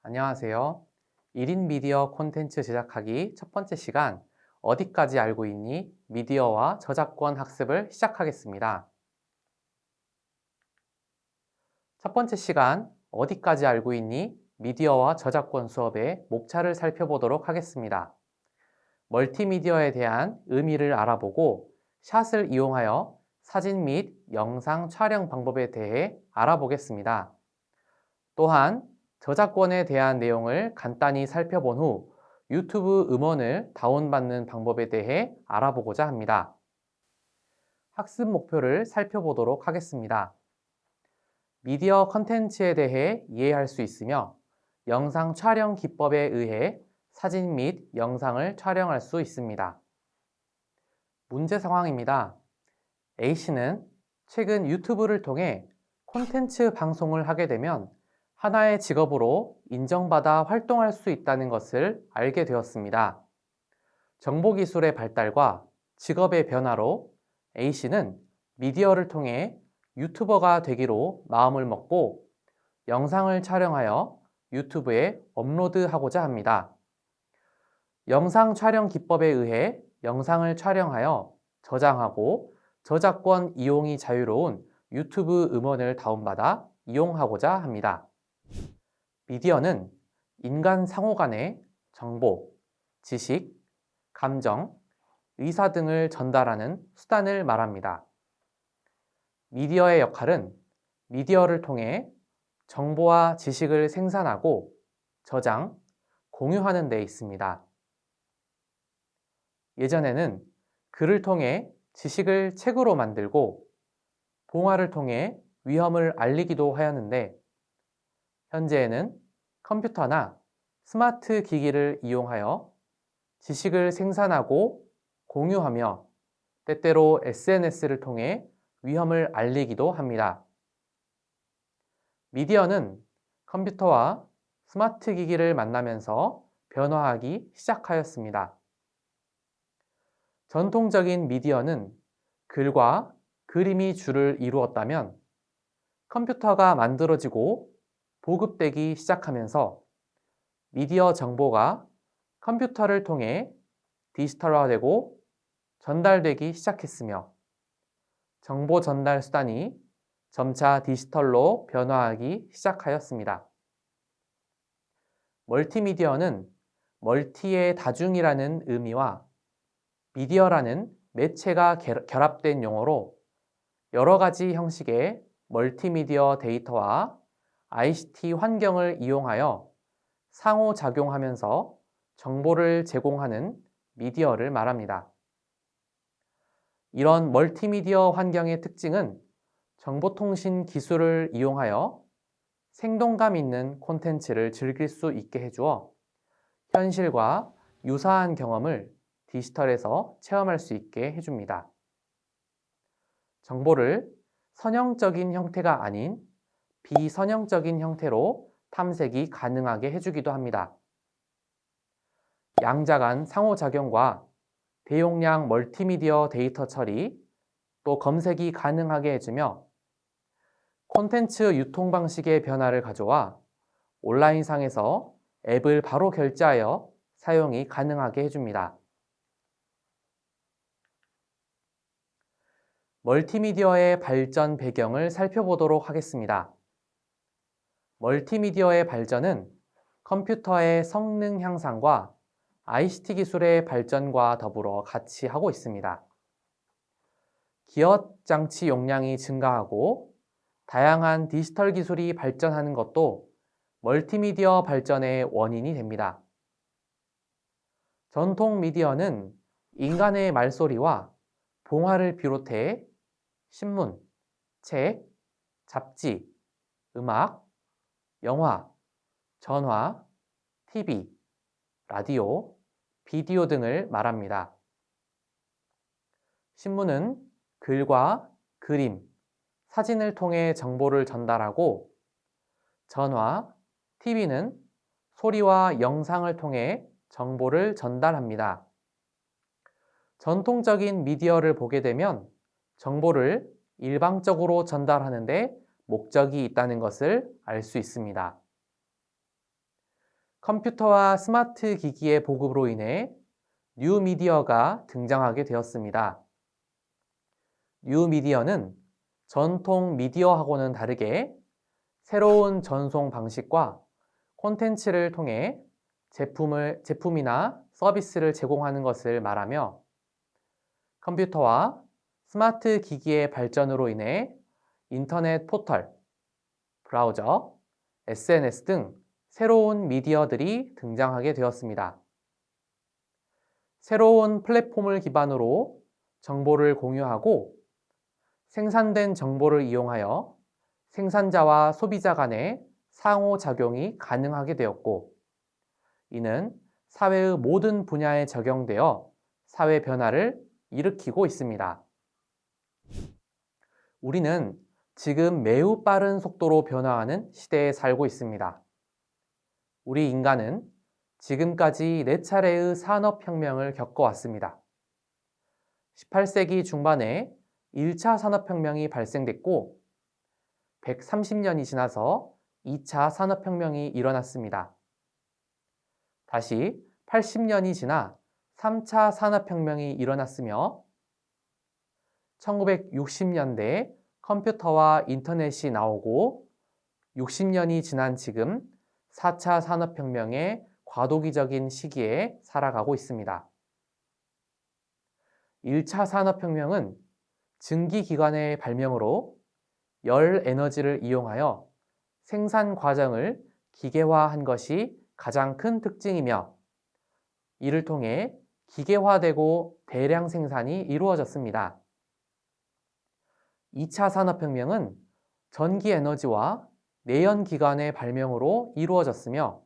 안녕하세요. 1인 미디어 콘텐츠 제작하기 첫 번째 시간, 어디까지 알고 있니? 미디어와 저작권 학습을 시작하겠습니다. 첫 번째 시간, 어디까지 알고 있니? 미디어와 저작권 수업의 목차를 살펴보도록 하겠습니다. 멀티미디어에 대한 의미를 알아보고 샷을 이용하여 사진 및 영상 촬영 방법에 대해 알아보겠습니다. 또한 저작권에 대한 내용을 간단히 살펴본 후 유튜브 음원을 다운받는 방법에 대해 알아보고자 합니다. 학습 목표를 살펴보도록 하겠습니다. 미디어 컨텐츠에 대해 이해할 수 있으며 영상 촬영 기법에 의해 사진 및 영상을 촬영할 수 있습니다. 문제 상황입니다. A씨는 최근 유튜브를 통해 콘텐츠 방송을 하게 되면 하나의 직업으로 인정받아 활동할 수 있다는 것을 알게 되었습니다. 정보기술의 발달과 직업의 변화로 A씨는 미디어를 통해 유튜버가 되기로 마음을 먹고 영상을 촬영하여 유튜브에 업로드하고자 합니다. 영상 촬영 기법에 의해 영상을 촬영하여 저장하고 저작권 이용이 자유로운 유튜브 음원을 다운받아 이용하고자 합니다. 미디어는 인간 상호 간의 정보, 지식, 감정, 의사 등을 전달하는 수단을 말합니다. 미디어의 역할은 미디어를 통해 정보와 지식을 생산하고 저장, 공유하는 데 있습니다. 예전에는 글을 통해 지식을 책으로 만들고 동화를 통해 위험을 알리기도 하였는데 현재에는 컴퓨터나 스마트 기기를 이용하여 지식을 생산하고 공유하며 때때로 SNS를 통해 위험을 알리기도 합니다. 미디어는 컴퓨터와 스마트 기기를 만나면서 변화하기 시작하였습니다. 전통적인 미디어는 글과 그림이 주를 이루었다면 컴퓨터가 만들어지고 보급되기 시작하면서 미디어 정보가 컴퓨터를 통해 디지털화되고 전달되기 시작했으며 정보 전달 수단이 점차 디지털로 변화하기 시작하였습니다. 멀티미디어는 멀티의 다중이라는 의미와 미디어라는 매체가 결합된 용어로 여러 가지 형식의 멀티미디어 데이터와 ICT 환경을 이용하여 상호작용하면서 정보를 제공하는 미디어를 말합니다. 이런 멀티미디어 환경의 특징은 정보통신 기술을 이용하여 생동감 있는 콘텐츠를 즐길 수 있게 해주어 현실과 유사한 경험을 디지털에서 체험할 수 있게 해줍니다. 정보를 선형적인 형태가 아닌 비선형적인 형태로 탐색이 가능하게 해주기도 합니다. 양자 간 상호작용과 대용량 멀티미디어 데이터 처리, 또 검색이 가능하게 해주며 콘텐츠 유통 방식의 변화를 가져와 온라인상에서 앱을 바로 결제하여 사용이 가능하게 해줍니다. 멀티미디어의 발전 배경을 살펴보도록 하겠습니다. 멀티미디어의 발전은 컴퓨터의 성능 향상과 ICT 기술의 발전과 더불어 같이 하고 있습니다. 기업 장치 용량이 증가하고 다양한 디지털 기술이 발전하는 것도 멀티미디어 발전의 원인이 됩니다. 전통 미디어는 인간의 말소리와 봉화를 비롯해 신문, 책, 잡지, 음악, 영화, 전화, TV, 라디오, 비디오 등을 말합니다. 신문은 글과 그림, 사진을 통해 정보를 전달하고 전화, TV는 소리와 영상을 통해 정보를 전달합니다. 전통적인 미디어를 보게 되면 정보를 일방적으로 전달하는데 목적이 있다는 것을 알 수 있습니다. 컴퓨터와 스마트 기기의 보급으로 인해 뉴미디어가 등장하게 되었습니다. 뉴미디어는 전통 미디어하고는 다르게 새로운 전송 방식과 콘텐츠를 통해 제품이나 서비스를 제공하는 것을 말하며 컴퓨터와 스마트 기기의 발전으로 인해 인터넷 포털, 브라우저, SNS 등 새로운 미디어들이 등장하게 되었습니다. 새로운 플랫폼을 기반으로 정보를 공유하고 생산된 정보를 이용하여 생산자와 소비자 간의 상호작용이 가능하게 되었고, 이는 사회의 모든 분야에 적용되어 사회 변화를 일으키고 있습니다. 우리는 지금 매우 빠른 속도로 변화하는 시대에 살고 있습니다. 우리 인간은 지금까지 4차례의 산업혁명을 겪어왔습니다. 18세기 중반에 1차 산업혁명이 발생됐고 130년이 지나서 2차 산업혁명이 일어났습니다. 다시 80년이 지나 3차 산업혁명이 일어났으며 1960년대에 컴퓨터와 인터넷이 나오고 60년이 지난 지금 4차 산업혁명의 과도기적인 시기에 살아가고 있습니다. 1차 산업혁명은 증기기관의 발명으로 열 에너지를 이용하여 생산 과정을 기계화한 것이 가장 큰 특징이며 이를 통해 기계화되고 대량 생산이 이루어졌습니다. 2차 산업혁명은 전기에너지와 내연기관의 발명으로 이루어졌으며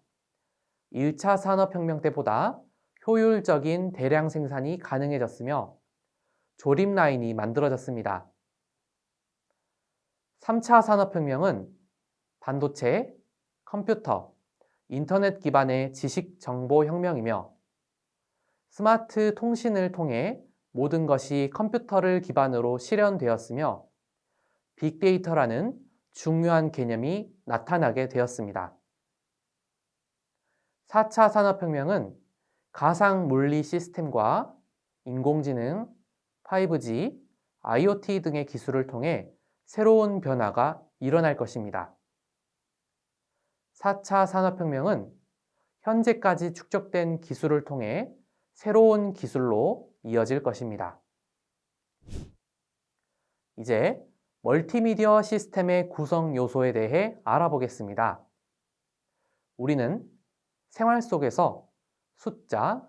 1차 산업혁명 때보다 효율적인 대량 생산이 가능해졌으며 조립 라인이 만들어졌습니다. 3차 산업혁명은 반도체, 컴퓨터, 인터넷 기반의 지식 정보 혁명이며 스마트 통신을 통해 모든 것이 컴퓨터를 기반으로 실현되었으며 빅데이터라는 중요한 개념이 나타나게 되었습니다. 4차 산업혁명은 가상 물리 시스템과 인공지능, 5G, IoT 등의 기술을 통해 새로운 변화가 일어날 것입니다. 4차 산업혁명은 현재까지 축적된 기술을 통해 새로운 기술로 이어질 것입니다. 이제 멀티미디어 시스템의 구성 요소에 대해 알아보겠습니다. 우리는 생활 속에서 숫자,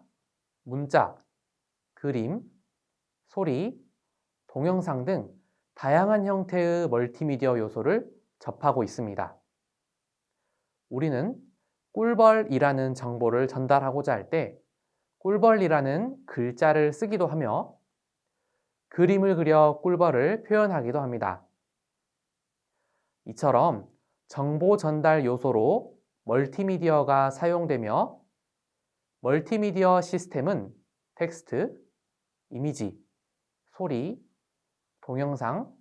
문자, 그림, 소리, 동영상 등 다양한 형태의 멀티미디어 요소를 접하고 있습니다. 우리는 꿀벌이라는 정보를 전달하고자 할 때 꿀벌이라는 글자를 쓰기도 하며 그림을 그려 꿀벌을 표현하기도 합니다. 이처럼 정보 전달 요소로 멀티미디어가 사용되며 멀티미디어 시스템은 텍스트, 이미지, 소리, 동영상,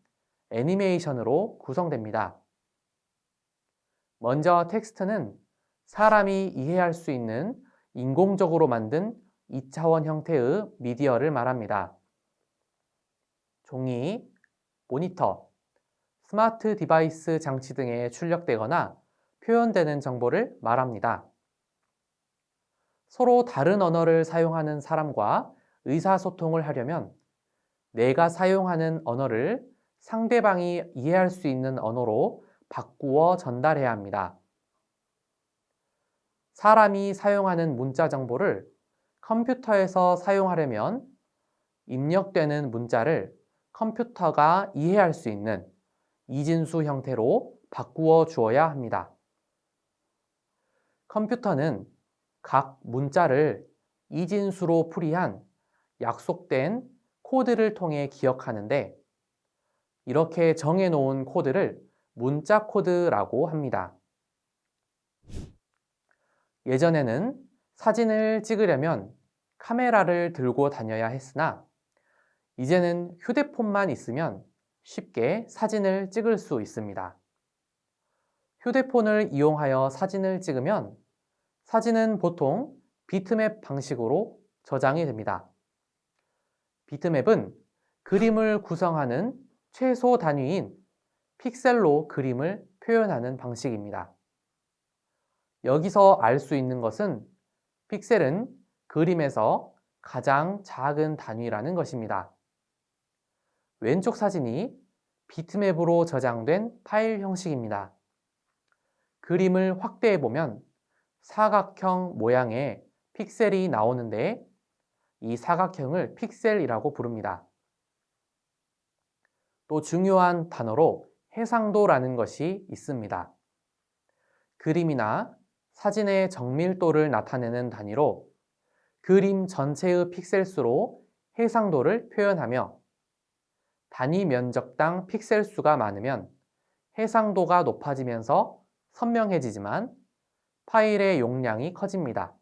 애니메이션으로 구성됩니다. 먼저 텍스트는 사람이 이해할 수 있는 인공적으로 만든 2차원 형태의 미디어를 말합니다. 종이, 모니터, 스마트 디바이스 장치 등에 출력되거나 표현되는 정보를 말합니다. 서로 다른 언어를 사용하는 사람과 의사소통을 하려면 내가 사용하는 언어를 상대방이 이해할 수 있는 언어로 바꾸어 전달해야 합니다. 사람이 사용하는 문자 정보를 컴퓨터에서 사용하려면 입력되는 문자를 컴퓨터가 이해할 수 있는 이진수 형태로 바꾸어 주어야 합니다. 컴퓨터는 각 문자를 이진수로 풀이한 약속된 코드를 통해 기억하는데 이렇게 정해놓은 코드를 문자 코드라고 합니다. 예전에는 사진을 찍으려면 카메라를 들고 다녀야 했으나 이제는 휴대폰만 있으면 쉽게 사진을 찍을 수 있습니다. 휴대폰을 이용하여 사진을 찍으면 사진은 보통 비트맵 방식으로 저장이 됩니다. 비트맵은 그림을 구성하는 최소 단위인 픽셀로 그림을 표현하는 방식입니다. 여기서 알 수 있는 것은 픽셀은 그림에서 가장 작은 단위라는 것입니다. 왼쪽 사진이 비트맵으로 저장된 파일 형식입니다. 그림을 확대해 보면 사각형 모양의 픽셀이 나오는데 이 사각형을 픽셀이라고 부릅니다. 또 중요한 단어로 해상도라는 것이 있습니다. 그림이나 사진의 정밀도를 나타내는 단위로 그림 전체의 픽셀 수로 해상도를 표현하며 단위 면적당 픽셀 수가 많으면 해상도가 높아지면서 선명해지지만 파일의 용량이 커집니다.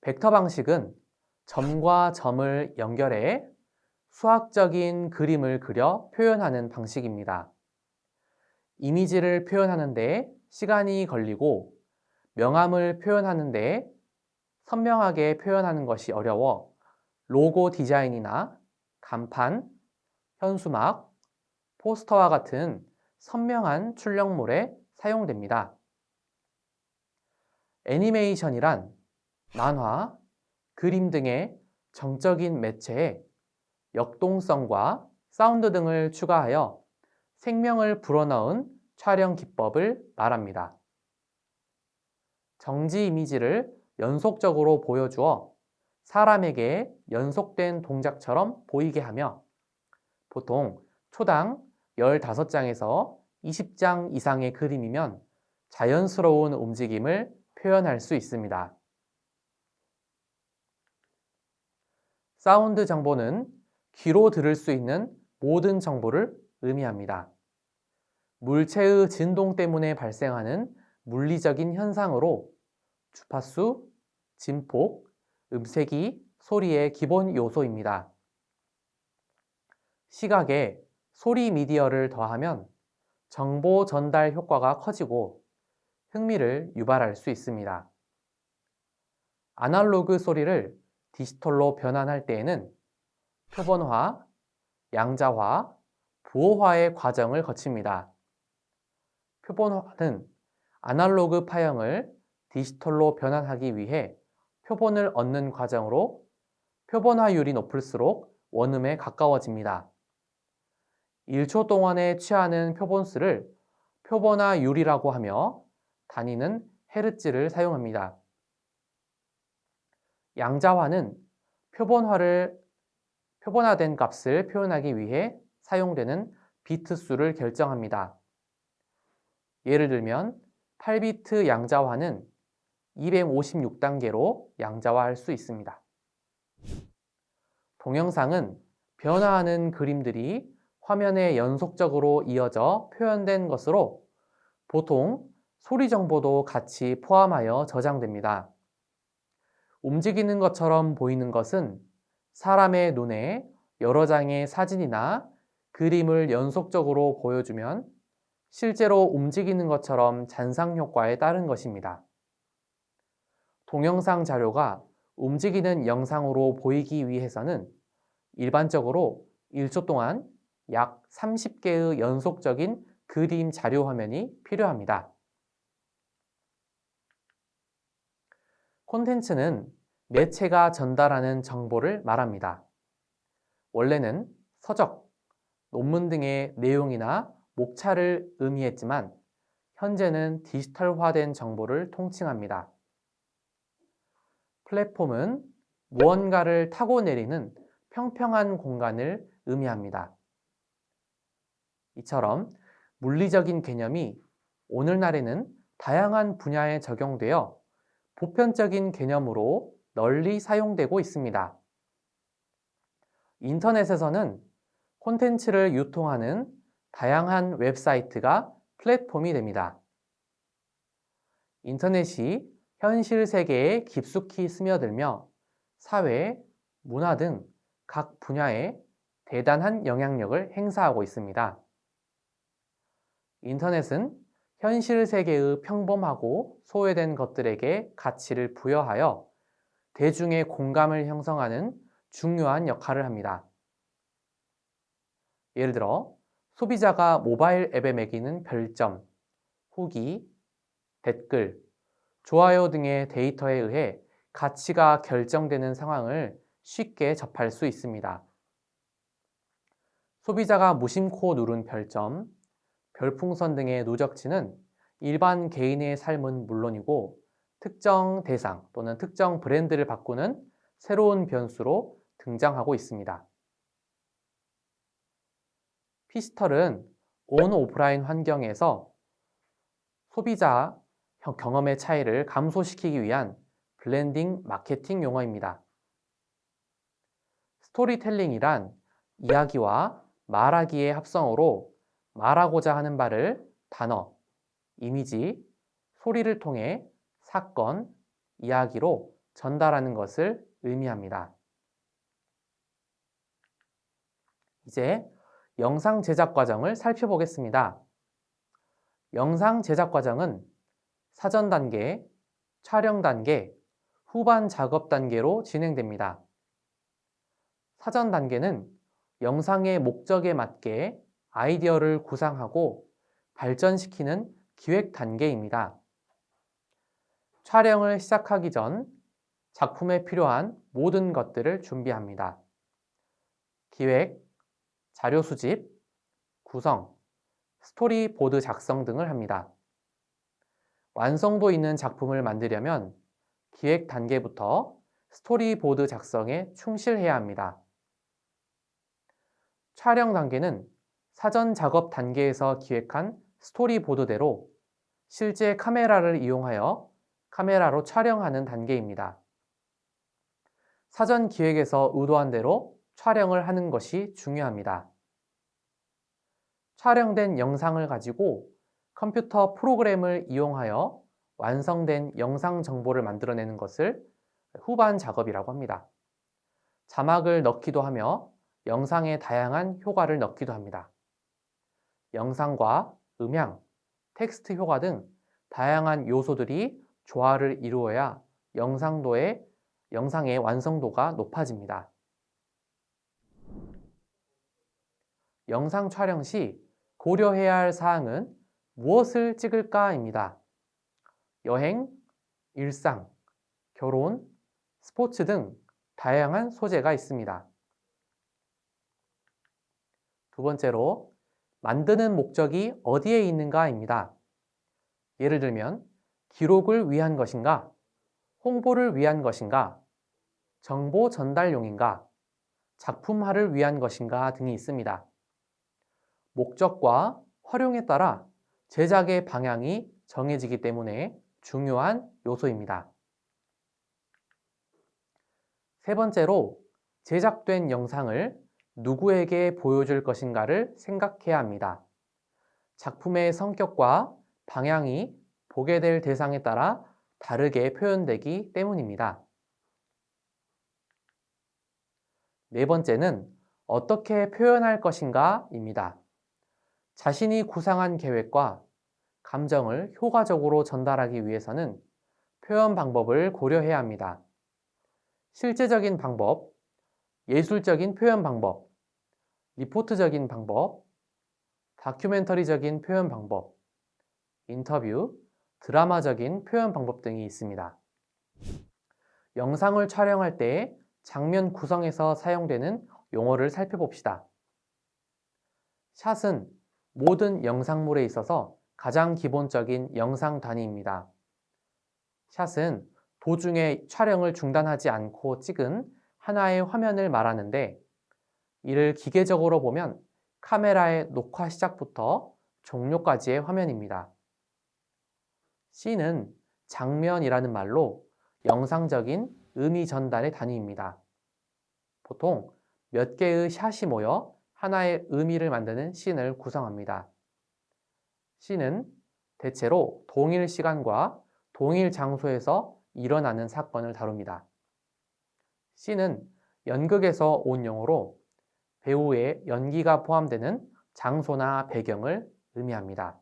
벡터 방식은 점과 점을 연결해 수학적인 그림을 그려 표현하는 방식입니다. 이미지를 표현하는데 시간이 걸리고 명암을 표현하는데 선명하게 표현하는 것이 어려워 로고 디자인이나 간판, 현수막, 포스터와 같은 선명한 출력물에 사용됩니다. 애니메이션이란 만화, 그림 등의 정적인 매체에 역동성과 사운드 등을 추가하여 생명을 불어넣은 촬영 기법을 말합니다. 정지 이미지를 연속적으로 보여주어 사람에게 연속된 동작처럼 보이게 하며 보통 초당 15장에서 20장 이상의 그림이면 자연스러운 움직임을 표현할 수 있습니다. 사운드 정보는 귀로 들을 수 있는 모든 정보를 의미합니다. 물체의 진동 때문에 발생하는 물리적인 현상으로 주파수, 진폭, 음색이 소리의 기본 요소입니다. 시각에 소리 미디어를 더하면 정보 전달 효과가 커지고 흥미를 유발할 수 있습니다. 아날로그 소리를 디지털로 변환할 때에는 표본화, 양자화, 부호화의 과정을 거칩니다. 표본화는 아날로그 파형을 디지털로 변환하기 위해 표본을 얻는 과정으로 표본화율이 높을수록 원음에 가까워집니다. 1초 동안에 취하는 표본수를 표본화율이라고 하며 단위는 헤르츠를 사용합니다. 양자화는 표본화된 값을 표현하기 위해 사용되는 비트 수를 결정합니다. 예를 들면 8비트 양자화는 256단계로 양자화할 수 있습니다. 동영상은 변화하는 그림들이 화면에 연속적으로 이어져 표현된 것으로 보통 소리 정보도 같이 포함하여 저장됩니다. 움직이는 것처럼 보이는 것은 사람의 눈에 여러 장의 사진이나 그림을 연속적으로 보여주면 실제로 움직이는 것처럼 잔상 효과에 따른 것입니다. 동영상 자료가 움직이는 영상으로 보이기 위해서는 일반적으로 1초 동안 약 30개의 연속적인 그림 자료 화면이 필요합니다. 콘텐츠는 매체가 전달하는 정보를 말합니다. 원래는 서적, 논문 등의 내용이나 목차를 의미했지만 현재는 디지털화된 정보를 통칭합니다. 플랫폼은 무언가를 타고 내리는 평평한 공간을 의미합니다. 이처럼 물리적인 개념이 오늘날에는 다양한 분야에 적용되어 보편적인 개념으로 널리 사용되고 있습니다. 인터넷에서는 콘텐츠를 유통하는 다양한 웹사이트가 플랫폼이 됩니다. 인터넷이 현실 세계에 깊숙이 스며들며 사회, 문화 등 각 분야에 대단한 영향력을 행사하고 있습니다. 인터넷은 현실 세계의 평범하고 소외된 것들에게 가치를 부여하여 대중의 공감을 형성하는 중요한 역할을 합니다. 예를 들어 소비자가 모바일 앱에 매기는 별점, 후기, 댓글, 좋아요 등의 데이터에 의해 가치가 결정되는 상황을 쉽게 접할 수 있습니다. 소비자가 무심코 누른 별점, 별풍선 등의 누적치는 일반 개인의 삶은 물론이고 특정 대상 또는 특정 브랜드를 바꾸는 새로운 변수로 등장하고 있습니다. 피스털은 온 오프라인 환경에서 소비자 경험의 차이를 감소시키기 위한 블렌딩 마케팅 용어입니다. 스토리텔링이란 이야기와 말하기의 합성어로 말하고자 하는 바를 단어, 이미지, 소리를 통해 사건, 이야기로 전달하는 것을 의미합니다. 이제 영상 제작 과정을 살펴보겠습니다. 영상 제작 과정은 사전 단계, 촬영 단계, 후반 작업 단계로 진행됩니다. 사전 단계는 영상의 목적에 맞게 아이디어를 구상하고 발전시키는 기획 단계입니다. 촬영을 시작하기 전 작품에 필요한 모든 것들을 준비합니다. 기획, 자료 수집, 구성, 스토리보드 작성 등을 합니다. 완성도 있는 작품을 만들려면 기획 단계부터 스토리보드 작성에 충실해야 합니다. 촬영 단계는 사전 작업 단계에서 기획한 스토리보드대로 실제 카메라를 이용하여 카메라로 촬영하는 단계입니다. 사전 기획에서 의도한 대로 촬영을 하는 것이 중요합니다. 촬영된 영상을 가지고 컴퓨터 프로그램을 이용하여 완성된 영상 정보를 만들어내는 것을 후반 작업이라고 합니다. 자막을 넣기도 하며 영상에 다양한 효과를 넣기도 합니다. 영상과 음향, 텍스트 효과 등 다양한 요소들이 조화를 이루어야 영상의 완성도가 높아집니다. 영상 촬영 시 고려해야 할 사항은 무엇을 찍을까입니다. 여행, 일상, 결혼, 스포츠 등 다양한 소재가 있습니다. 두 번째로, 만드는 목적이 어디에 있는가입니다. 예를 들면, 기록을 위한 것인가, 홍보를 위한 것인가, 정보 전달용인가, 작품화를 위한 것인가 등이 있습니다. 목적과 활용에 따라 제작의 방향이 정해지기 때문에 중요한 요소입니다. 세 번째로, 제작된 영상을 누구에게 보여줄 것인가를 생각해야 합니다. 작품의 성격과 방향이 보게 될 대상에 따라 다르게 표현되기 때문입니다. 네 번째는 어떻게 표현할 것인가입니다. 자신이 구상한 계획과 감정을 효과적으로 전달하기 위해서는 표현 방법을 고려해야 합니다. 실제적인 방법, 예술적인 표현 방법, 리포트적인 방법, 다큐멘터리적인 표현 방법, 인터뷰, 드라마적인 표현 방법 등이 있습니다. 영상을 촬영할 때 장면 구성에서 사용되는 용어를 살펴봅시다. 샷은 모든 영상물에 있어서 가장 기본적인 영상 단위입니다. 샷은 도중에 촬영을 중단하지 않고 찍은 하나의 화면을 말하는데, 이를 기계적으로 보면 카메라의 녹화 시작부터 종료까지의 화면입니다. 씬은 장면이라는 말로 영상적인 의미 전달의 단위입니다. 보통 몇 개의 샷이 모여 하나의 의미를 만드는 씬을 구성합니다. 씬은 대체로 동일 시간과 동일 장소에서 일어나는 사건을 다룹니다. 씬은 연극에서 온 용어로 배우의 연기가 포함되는 장소나 배경을 의미합니다.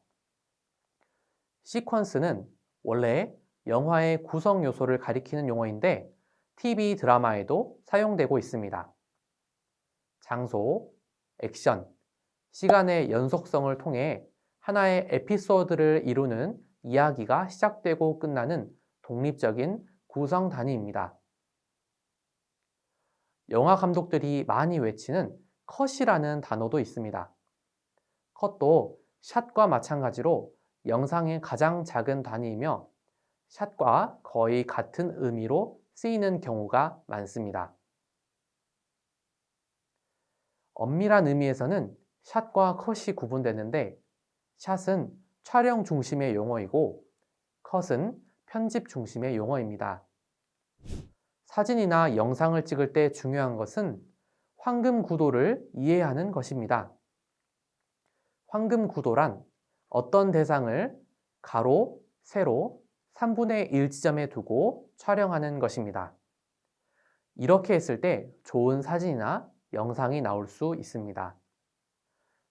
시퀀스는 원래 영화의 구성 요소를 가리키는 용어인데 TV 드라마에도 사용되고 있습니다. 장소, 액션, 시간의 연속성을 통해 하나의 에피소드를 이루는 이야기가 시작되고 끝나는 독립적인 구성 단위입니다. 영화 감독들이 많이 외치는 컷이라는 단어도 있습니다. 컷도 샷과 마찬가지로 영상의 가장 작은 단위이며 샷과 거의 같은 의미로 쓰이는 경우가 많습니다. 엄밀한 의미에서는 샷과 컷이 구분되는데 샷은 촬영 중심의 용어이고 컷은 편집 중심의 용어입니다. 사진이나 영상을 찍을 때 중요한 것은 황금 구도를 이해하는 것입니다. 황금 구도란 어떤 대상을 가로, 세로, 3분의 1 지점에 두고 촬영하는 것입니다. 이렇게 했을 때 좋은 사진이나 영상이 나올 수 있습니다.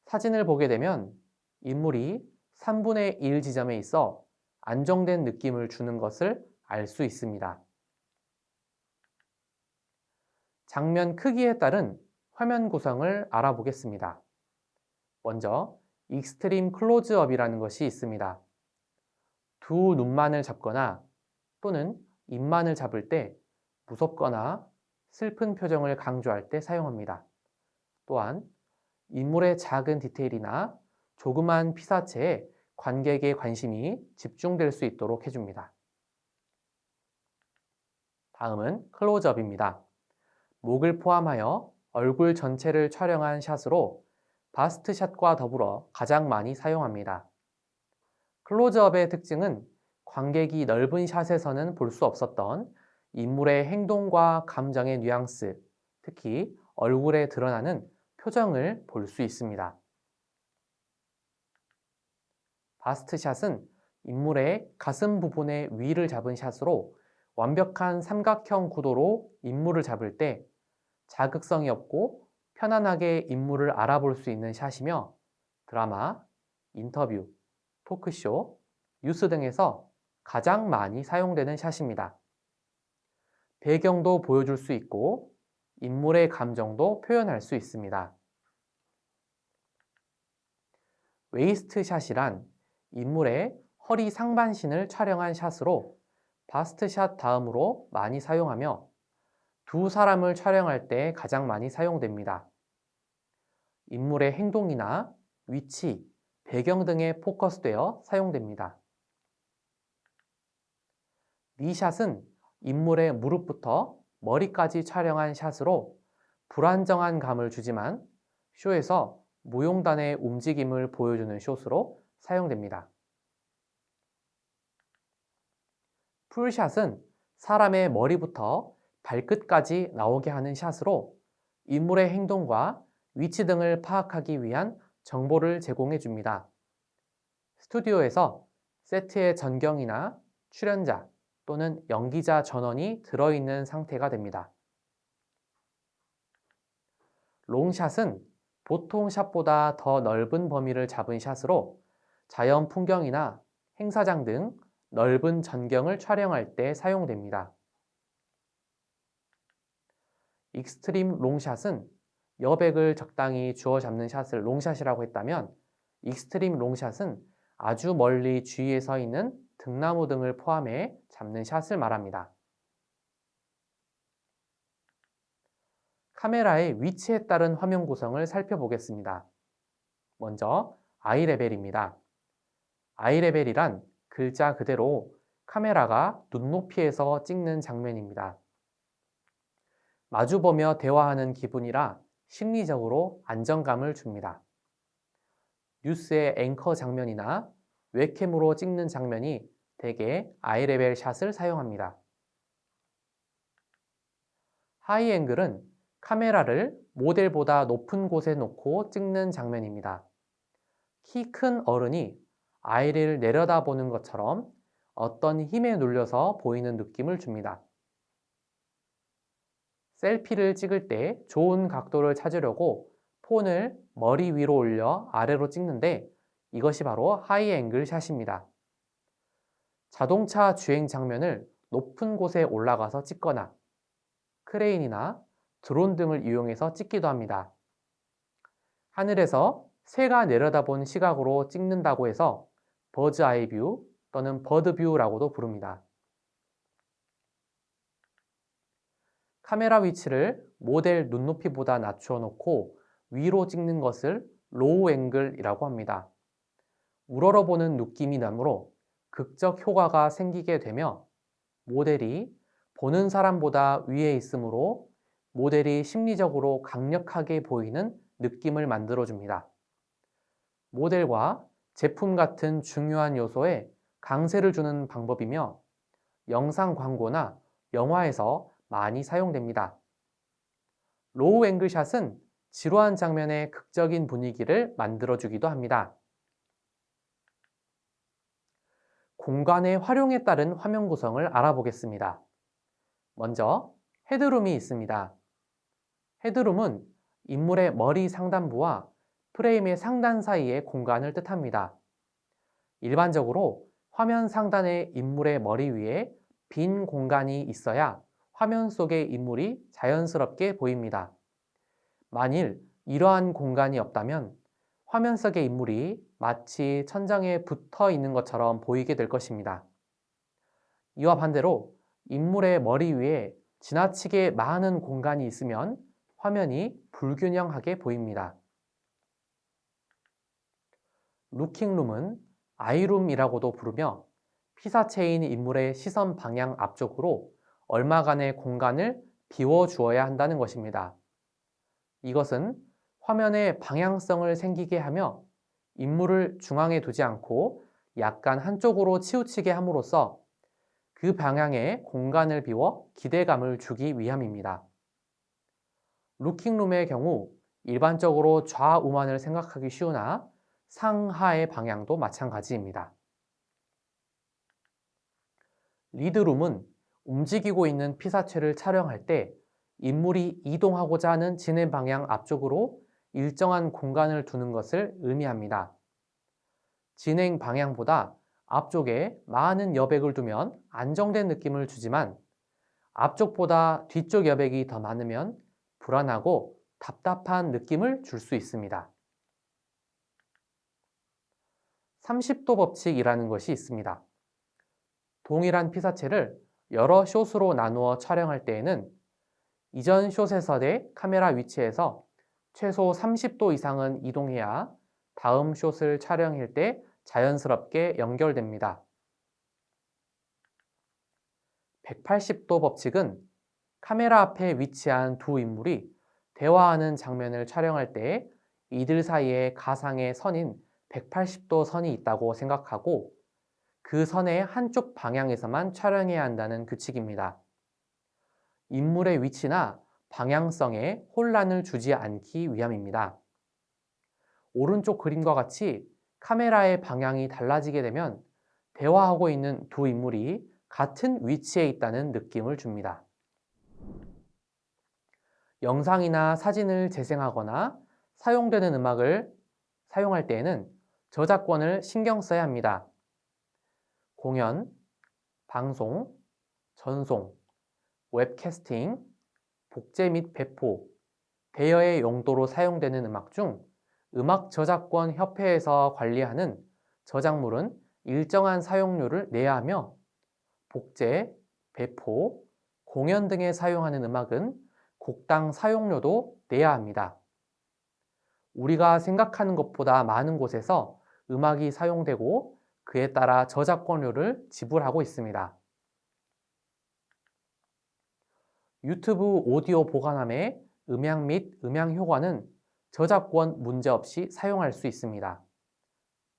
사진을 보게 되면 인물이 3분의 1 지점에 있어 안정된 느낌을 주는 것을 알 수 있습니다. 장면 크기에 따른 화면 구성을 알아보겠습니다. 먼저 익스트림 클로즈업이라는 것이 있습니다. 두 눈만을 잡거나 또는 입만을 잡을 때 무섭거나 슬픈 표정을 강조할 때 사용합니다. 또한 인물의 작은 디테일이나 조그만 피사체에 관객의 관심이 집중될 수 있도록 해줍니다. 다음은 클로즈업입니다. 목을 포함하여 얼굴 전체를 촬영한 샷으로 바스트 샷과 더불어 가장 많이 사용합니다. 클로즈업의 특징은 관객이 넓은 샷에서는 볼 수 없었던 인물의 행동과 감정의 뉘앙스, 특히 얼굴에 드러나는 표정을 볼 수 있습니다. 바스트 샷은 인물의 가슴 부분의 위를 잡은 샷으로 완벽한 삼각형 구도로 인물을 잡을 때 자극성이 없고 편안하게 인물을 알아볼 수 있는 샷이며 드라마, 인터뷰, 토크쇼, 뉴스 등에서 가장 많이 사용되는 샷입니다. 배경도 보여줄 수 있고 인물의 감정도 표현할 수 있습니다. 웨이스트 샷이란 인물의 허리 상반신을 촬영한 샷으로 바스트 샷 다음으로 많이 사용하며 두 사람을 촬영할 때 가장 많이 사용됩니다. 인물의 행동이나 위치, 배경 등에 포커스되어 사용됩니다. 니샷은 인물의 무릎부터 머리까지 촬영한 샷으로 불안정한 감을 주지만 쇼에서 무용단의 움직임을 보여주는 숏으로 사용됩니다. 풀샷은 사람의 머리부터 발끝까지 나오게 하는 샷으로 인물의 행동과 위치 등을 파악하기 위한 정보를 제공해 줍니다. 스튜디오에서 세트의 전경이나 출연자 또는 연기자 전원이 들어있는 상태가 됩니다. 롱샷은 보통 샷보다 더 넓은 범위를 잡은 샷으로 자연 풍경이나 행사장 등 넓은 전경을 촬영할 때 사용됩니다. 익스트림 롱샷은 여백을 적당히 주어 잡는 샷을 롱샷이라고 했다면 익스트림 롱샷은 아주 멀리 주위에 서 있는 등나무 등을 포함해 잡는 샷을 말합니다. 카메라의 위치에 따른 화면 구성을 살펴보겠습니다. 먼저 아이 레벨입니다. 아이 레벨이란 글자 그대로 카메라가 눈높이에서 찍는 장면입니다. 마주보며 대화하는 기분이라 심리적으로 안정감을 줍니다. 뉴스의 앵커 장면이나 웹캠으로 찍는 장면이 대개 아이레벨 샷을 사용합니다. 하이앵글은 카메라를 모델보다 높은 곳에 놓고 찍는 장면입니다. 키 큰 어른이 아이를 내려다보는 것처럼 어떤 힘에 눌려서 보이는 느낌을 줍니다. 셀피를 찍을 때 좋은 각도를 찾으려고 폰을 머리 위로 올려 아래로 찍는데 이것이 바로 하이앵글 샷입니다. 자동차 주행 장면을 높은 곳에 올라가서 찍거나 크레인이나 드론 등을 이용해서 찍기도 합니다. 하늘에서 새가 내려다본 시각으로 찍는다고 해서 버즈 아이 뷰 또는 버드 뷰라고도 부릅니다. 카메라 위치를 모델 눈높이보다 낮추어 놓고 위로 찍는 것을 로우 앵글이라고 합니다. 우러러보는 느낌이 나므로 극적 효과가 생기게 되며 모델이 보는 사람보다 위에 있으므로 모델이 심리적으로 강력하게 보이는 느낌을 만들어줍니다. 모델과 제품 같은 중요한 요소에 강세를 주는 방법이며 영상 광고나 영화에서 많이 사용됩니다. 로우 앵글 샷은 지루한 장면의 극적인 분위기를 만들어주기도 합니다. 공간의 활용에 따른 화면 구성을 알아보겠습니다. 먼저 헤드룸이 있습니다. 헤드룸은 인물의 머리 상단부와 프레임의 상단 사이의 공간을 뜻합니다. 일반적으로 화면 상단의 인물의 머리 위에 빈 공간이 있어야 화면 속의 인물이 자연스럽게 보입니다. 만일 이러한 공간이 없다면 화면 속의 인물이 마치 천장에 붙어 있는 것처럼 보이게 될 것입니다. 이와 반대로 인물의 머리 위에 지나치게 많은 공간이 있으면 화면이 불균형하게 보입니다. 루킹룸은 아이룸이라고도 부르며 피사체인 인물의 시선 방향 앞쪽으로 얼마간의 공간을 비워주어야 한다는 것입니다. 이것은 화면의 방향성을 생기게 하며 인물을 중앙에 두지 않고 약간 한쪽으로 치우치게 함으로써 그 방향에 공간을 비워 기대감을 주기 위함입니다. 루킹룸의 경우 일반적으로 좌우만을 생각하기 쉬우나 상하의 방향도 마찬가지입니다. 리드룸은 움직이고 있는 피사체를 촬영할 때 인물이 이동하고자 하는 진행 방향 앞쪽으로 일정한 공간을 두는 것을 의미합니다. 진행 방향보다 앞쪽에 많은 여백을 두면 안정된 느낌을 주지만 앞쪽보다 뒤쪽 여백이 더 많으면 불안하고 답답한 느낌을 줄 수 있습니다. 30도 법칙이라는 것이 있습니다. 동일한 피사체를 여러 숏으로 나누어 촬영할 때에는 이전 숏에서의 카메라 위치에서 최소 30도 이상은 이동해야 다음 숏을 촬영할 때 자연스럽게 연결됩니다. 180도 법칙은 카메라 앞에 위치한 두 인물이 대화하는 장면을 촬영할 때 이들 사이에 가상의 선인 180도 선이 있다고 생각하고 그 선의 한쪽 방향에서만 촬영해야 한다는 규칙입니다. 인물의 위치나 방향성에 혼란을 주지 않기 위함입니다. 오른쪽 그림과 같이 카메라의 방향이 달라지게 되면 대화하고 있는 두 인물이 같은 위치에 있다는 느낌을 줍니다. 영상이나 사진을 재생하거나 사용되는 음악을 사용할 때에는 저작권을 신경 써야 합니다. 공연, 방송, 전송, 웹캐스팅, 복제 및 배포, 대여의 용도로 사용되는 음악 중 음악저작권 협회에서 관리하는 저작물은 일정한 사용료를 내야 하며 복제, 배포, 공연 등에 사용하는 음악은 곡당 사용료도 내야 합니다. 우리가 생각하는 것보다 많은 곳에서 음악이 사용되고 그에 따라 저작권료를 지불하고 있습니다. 유튜브 오디오 보관함의 음향 및 음향 효과는 저작권 문제없이 사용할 수 있습니다.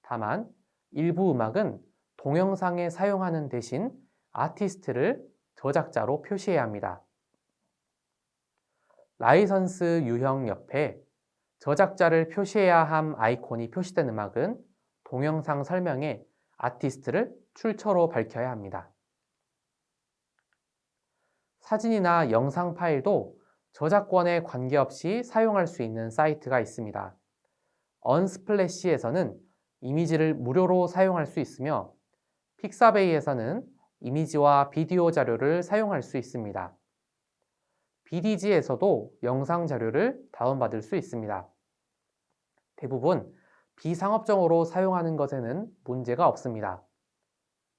다만 일부 음악은 동영상에 사용하는 대신 아티스트를 저작자로 표시해야 합니다. 라이선스 유형 옆에 저작자를 표시해야 함 아이콘이 표시된 음악은 동영상 설명에 아티스트를 출처로 밝혀야 합니다. 사진이나 영상 파일도 저작권에 관계없이 사용할 수 있는 사이트가 있습니다. 언스플래시에서는 이미지를 무료로 사용할 수 있으며 픽사베이에서는 이미지와 비디오 자료를 사용할 수 있습니다. BDG에서도 영상 자료를 다운받을 수 있습니다. 대부분 비상업적으로 사용하는 것에는 문제가 없습니다.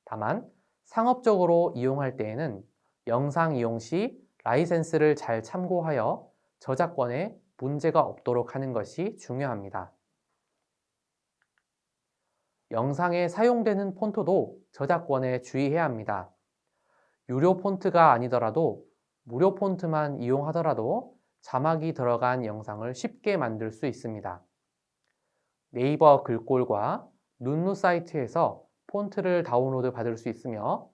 다만 상업적으로 이용할 때에는 영상 이용 시 라이센스를 잘 참고하여 저작권에 문제가 없도록 하는 것이 중요합니다. 영상에 사용되는 폰트도 저작권에 주의해야 합니다. 유료 폰트가 아니더라도 무료 폰트만 이용하더라도 자막이 들어간 영상을 쉽게 만들 수 있습니다. 네이버 글꼴과 눈누 사이트에서 폰트를 다운로드 받을 수 있으며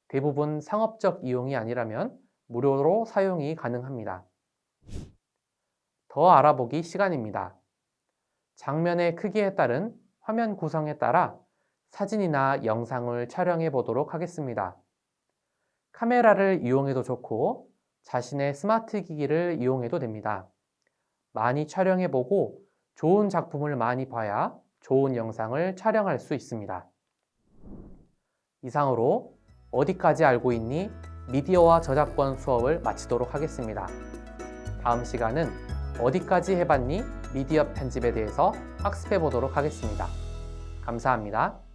대부분 상업적 이용이 아니라면 무료로 사용이 가능합니다. 더 알아보기 시간입니다. 장면의 크기에 따른 화면 구성에 따라 사진이나 영상을 촬영해 보도록 하겠습니다. 카메라를 이용해도 좋고 자신의 스마트 기기를 이용해도 됩니다. 많이 촬영해 보고 좋은 작품을 많이 봐야 좋은 영상을 촬영할 수 있습니다. 이상으로 어디까지 알고 있니? 미디어와 저작권 수업을 마치도록 하겠습니다. 다음 시간은 어디까지 해봤니? 미디어 편집에 대해서 학습해 보도록 하겠습니다. 감사합니다.